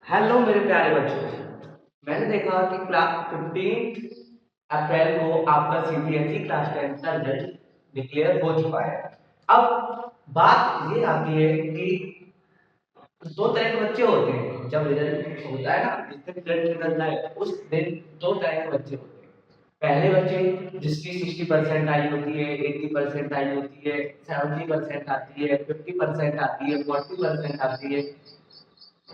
Hello मेरे प्यारे बच्चों। मैंने देखा कि क्लास 15 अप्रैल को आपका सीबीएसई क्लास 10 का रिजल्ट डिक्लेयर हो चुका है। अब बात ये आती है कि दो तरह के बच्चे होते हैं। जब रिजल्ट होता है ना, जिस दिन रिजल्ट निकलता है उस दिन दो तरह के बच्चे होते हैं। पहले बच्चे जिसकी 60% आई होती है, 80% आई होती है, 70% आती है, 50% आती है, 40% आती है।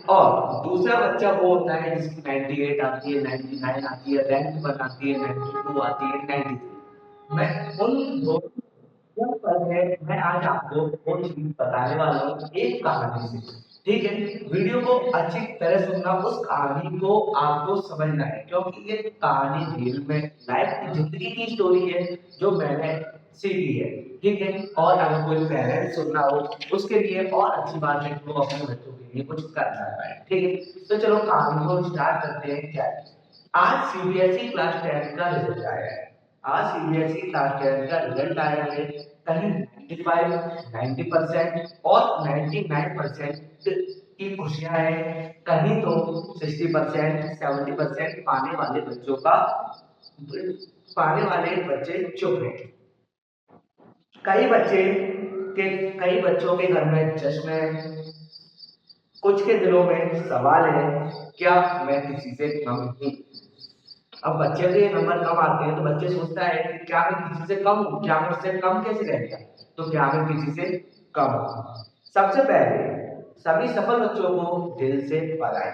और दूसरा बच्चा वो होता है जिसकी 98 आती है, 99 आती है, रैंक 1 आती है, 92 आती है, 93। मैं उन दो पर है, मैं आज आपको वो चीज बताने वाला हूँ एक कहानी से। ठीक है, वीडियो को अच्छी तरह सुनना, उस कहानी को आपको समझना है क्योंकि ये कहानी रियल में लाइफ की जिंदगी की स्टोरी है जो मैंने सीखी है। ठीक है, और अगर कोई पेरेंट्स सुनना हो उसके लिए और अच्छी बात है कि वो अपने बच्चों के लिए कुछ कर सकता है। ठीक है, तो चलो कहानी को स्टार्ट करते हैं। क्या है, आज सीबीएसई क्लास 10 का रिजल्ट आया है। आज सीबीएसई क्लास 10 का रिजल्ट आया है। कहीं 95, 90% और 99% की खुशियां हैं, कहीं तो 60%, 70% पाने वाले बच्चे चुप हैं। कई बच्चे कई बच्चों के घर में जश्न है, कुछ के दिलों में सवाल है, क्या मैं किसी से कम हूँ? अब बच्चे के नंबर कम आते हैं तो बच्चे सोचता है कि क्या मैं किसी से कम हूँ, क्या मैं उससे कम कैसे रह गया, तो क्या मैं किसी से कम हूँ? सबसे पहले सभी सफल बच्चों को दिल से बधाई।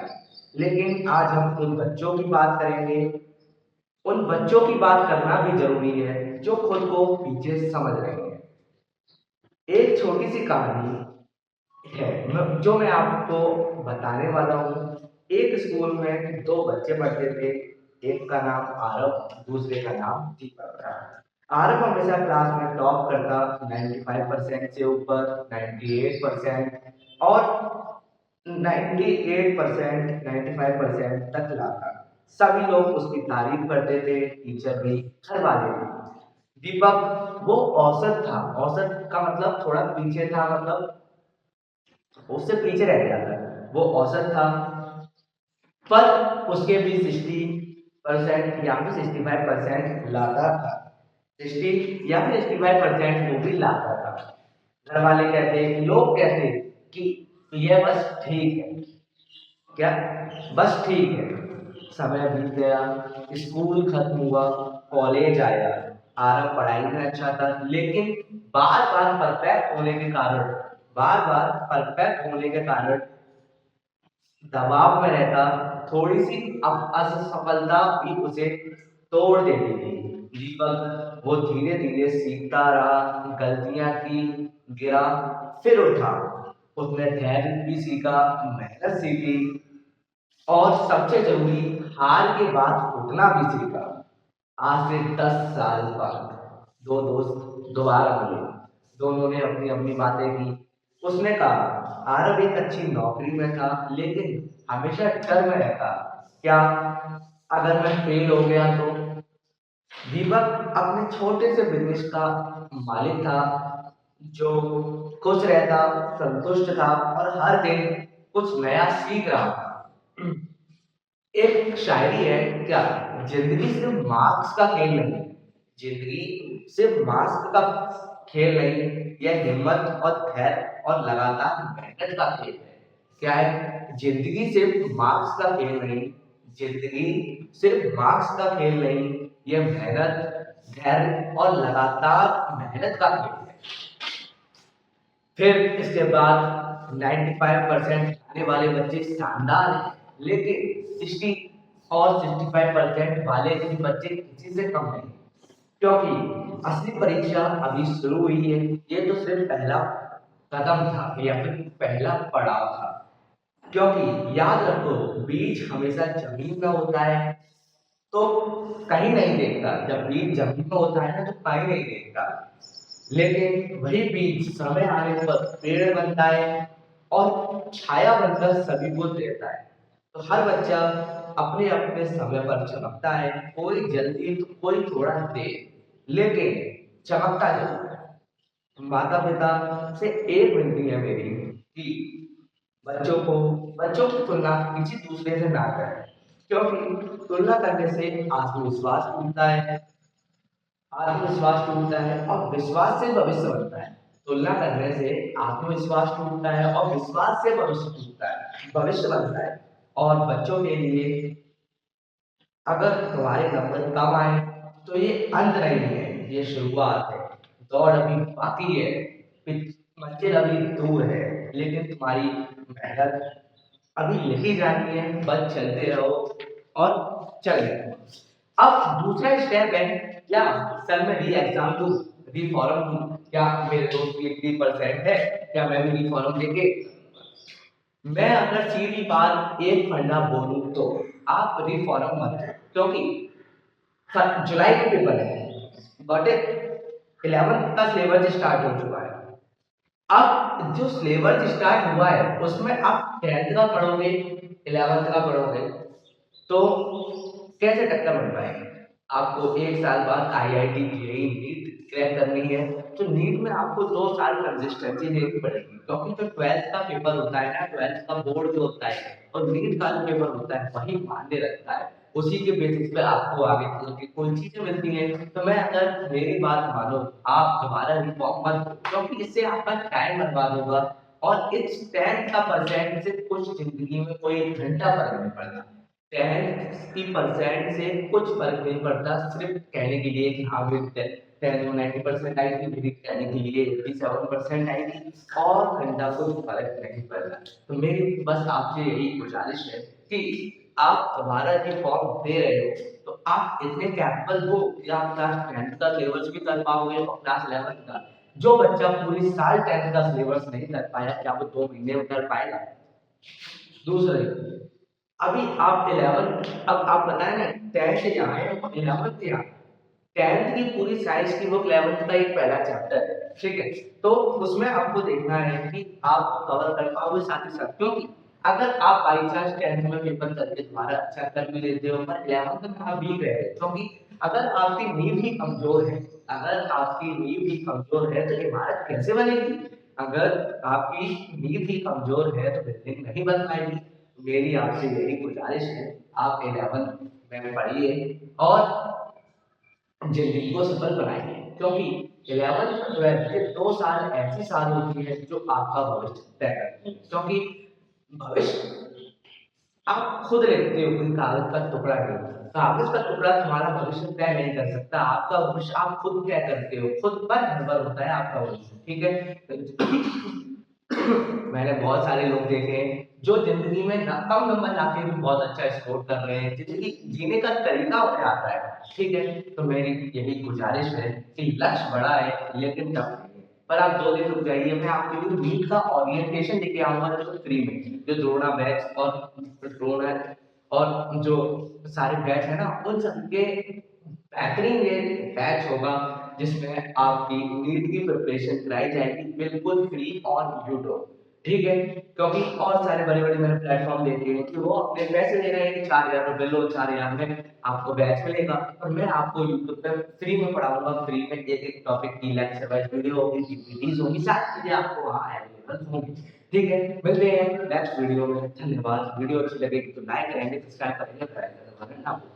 लेकिन आज हम उन बच्चों की बात करेंगे। उन बच्चों की बात करना भी जरूरी है जो खुद को पीछे समझ रहे हैं। एक छोटी सी कहानी है जो मैं आपको बताने वाला हूँ। एक स्कूल में दो बच्चे पढ़ते थे। एक का नाम आरव, दूसरे का नाम दीपक था। आरव हमेशा क्लास में टॉप करता, 95% से ऊपर, 98% और 98%, 95% तक लाता। सभी लोग उसकी तारीफ करते थे, टीचर भी, घर वाले भी। दीपक वो औसत था। औसत का मतलब थोड़ा पीछे था, उससे पीछे रह गया था। वो औसत था, पर उसके भी 60% या फिर 65% लाता था। 60 या फिर 65% वो भी लाता था। घर वाले कहते, लोग कहते कि यह बस ठीक है। क्या, बस ठीक है। समय बीत गया, स्कूल खत्म हुआ, कॉलेज आया। आरव पढ़ाई में अच्छा था, लेकिन बार बार परफेक्ट होने के कारण बार बार परफेक्ट होने के कारण दबाव में रहता। थोड़ी सी असफलता भी उसे तोड़ देती थी। दीपक वो धीरे धीरे सीखता रहा, गलतियां की, गिरा, फिर उठा। उसने धैर्य भी सीखा, मेहनत सीखी और सबसे जरूरी, हार के बाद उठना भी सीखा। आज से 10 साल बाद दो दोस्त दोबारा मिले। दोनों ने अपनी अपनी बातें की। उसने कहा, आरव एक अच्छी नौकरी में था, लेकिन हमेशा डर में रहता, क्या अगर मैं फेल हो गया तो? दीपक अपने छोटे से बिजनेस का मालिक था, जो खुश रहता, संतुष्ट था और हर दिन कुछ नया सीख रहा था। एक शायरी है, क्या, जिंदगी सिर्फ मार्क्स का खेल नहीं। जिंदगी सिर्फ मार्क्स का खेल नहीं, यह हिम्मत और धैर्य और लगातार मेहनत का खेल है। क्या है, जिंदगी सिर्फ मार्क्स का खेल नहीं। जिंदगी सिर्फ मार्क्स का खेल नहीं, यह मेहनत, धैर्य और लगातार मेहनत का खेल है। फिर इसके बाद 95% आने वाले बच्चे शानदार हैं, लेकिन 60 और 65% वाले भी बच्चे किसी से कम नहीं, क्योंकि असली परीक्षा अभी शुरू हुई है। ये तो सिर्फ पहला कदम था या फिर पहला पड़ाव था। क्योंकि याद रखो, बीज हमेशा जमीन में होता है तो कहीं नहीं देखता। जब बीज जमीन में होता है ना तो कहीं नहीं देखता, लेकिन वही बीज समय आने पर पेड़ बनता है और छाया बनकर सभी को देता है। तो हर बच्चा अपने अपने समय पर चमकता है, कोई जल्दी तो कोई थोड़ा देर, लेकिन चमकता जरूर है। माता पिता से एक विनती है मेरी कि बच्चों की तुलना किसी दूसरे से ना करें, क्योंकि तुलना करने से आत्मविश्वास टूटता है, आत्मविश्वास टूटता है और विश्वास से भविष्य बनता है। तुलना करने से आत्मविश्वास टूटता है और विश्वास से भविष्य टूटता है, भविष्य बनता है। और बच्चों के लिए अगर तुम्हारे नंबर कम आए तो ये अंत नहीं है, ये शुरुआत है। दौड़ अभी बाकी है, मंजिल अभी दूर है, लेकिन तुम्हारी मेहनत अभी यही जानी है। बस चलते रहो और चले। अब दूसरा स्टेप है, क्या सर मैं री एग्जाम दूं, री फॉर्म दूं? क्या मेरे दोस्त की 80% है, क्या मैं भी री फॉर्म देके? मैं अगर सीधी बात एक फंडा बोलूं तो आप री फॉर्म मत दो, क्योंकि जुलाई के पेपर है, गॉट इट। 11th का सिलेबस स्टार्ट हो चुका है। अब जो सिलेबस स्टार्ट हुआ है उसमें आप 10th का पढ़ोगे, 11th का पढ़ोगे, तो कैसे टक्कर बन पाएगी? आपको एक साल बाद आईआईटी जेईई नीट क्रैक करनी है, तो नीट में आपको 2 साल कंसिस्टेंसी देनी पड़ेगी, क्योंकि जो 12th का पेपर होता है ना, 12th का बोर्ड जो होता है और नीट का जो पेपर होता है वही मायने रखता है। उसी के बेसिस पे आपको आगे चल के कोई चीजें मिलती हैं। तो मैं अगर मेरी बात मानो, आप दोबारा रिफॉर्म मत दो, क्योंकि इससे आपका टाइम बर्बाद होगा और इस 10th का परसेंट से कुछ जिंदगी में कोई घंटा फर्क नहीं पड़ता। 10 की परसेंट से कुछ फर्क नहीं पड़ता, सिर्फ कहने के लिए कि हाँ मेरी 10 में 90% आई थी, मेरी कहने के लिए 87% आई थी, और घंटा कोई फर्क नहीं पड़ता। तो मेरी बस आपसे यही गुजारिश है कि आप दोबारा ये फॉर्म दे रहे हो तो आप इतने कैपेबल हो कि आप क्लास 10th का सिलेबस भी कर पाओगे और क्लास 11th का। जो बच्चा पूरी साल 10th का सिलेबस नहीं कर पाया, क्या वो 2 महीने में कर पाएगा? दूसरे, अभी आप 11th, अब आप बताएं ना, 10th यहाँ है और 11th यहाँ। 10th की पूरी साइंस की बुक 11th का एक पहला चैप्टर है, ठीक है? तो उसमें आपको देखना है कि आप कवर कर पाओगे साथ ही साथ, क्योंकि अगर आप बाई चांस 10th में पेपर करके तुम्हारा अच्छा कर भी लेते हो पर 11th में आप वीक रहे, क्योंकि अगर आपकी नींव ही कमजोर है, अगर आपकी नींव ही कमजोर है तो इमारत कैसे बनेगी? अगर आपकी नींव ही कमजोर है तो बिल्डिंग नहीं बन पाएगी। मेरी आपसे यही गुजारिश है, आप 11th में पढ़िए और जिंदगी को सफल बनाइए, क्योंकि 11th और 12th के 2 साल ऐसी साल होती है जो आपका भविष्य तय करती है। क्योंकि भविष्य आप खुद लिखते हो, कोई कागज का टुकड़ा नहीं। कागज का टुकड़ा तुम्हारा भविष्य तय नहीं कर सकता, आपका भविष्य आप खुद तय करते हो, खुद पर निर्भर होता है आपका भविष्य, ठीक है? मैंने बहुत सारे लोग देखे हैं जो जिंदगी में कम नंबर लाके भी बहुत अच्छा स्कोर कर रहे हैं, जिंदगी जीने का तरीका उन्हें आता है, ठीक है? तो मेरी यही गुजारिश है कि लक्ष्य बड़ा है लेकिन टफ नहीं है। पर आप 2 दिन रुक जाइए, मैं आपके लिए नीट का ओरिएंटेशन लेके आऊंगा जो फ्री में, जो द्रोणा बैच और द्रोणा और जो सारे बैच है ना उन सबके बेहतरीन ये बैच होगा, जिसमें आपकी नीट की प्रिपरेशन कराई जाएगी बिल्कुल फ्री ऑन यूट्यूब, ठीक है? क्योंकि और सारे बड़े बड़े मैंने प्लेटफॉर्म देखे हैं कि वो अपने पैसे दे रहे हैं कि 4,000 रुपए लो, 4,000 में आपको बैच मिलेगा, और मैं आपको यूट्यूब पे फ्री में पढ़ाऊंगा। फ्री में एक एक टॉपिक की लेक्चर वाइज वीडियो होगी, पीपीटीज होगी, सारी चीजें आपको वहाँ अवेलेबल होंगी, ठीक है? मिलते हैं नेक्स्ट वीडियो में। धन्यवाद। वीडियो अच्छी लगेगी तो लाइक करेंगे, सब्सक्राइब करेंगे,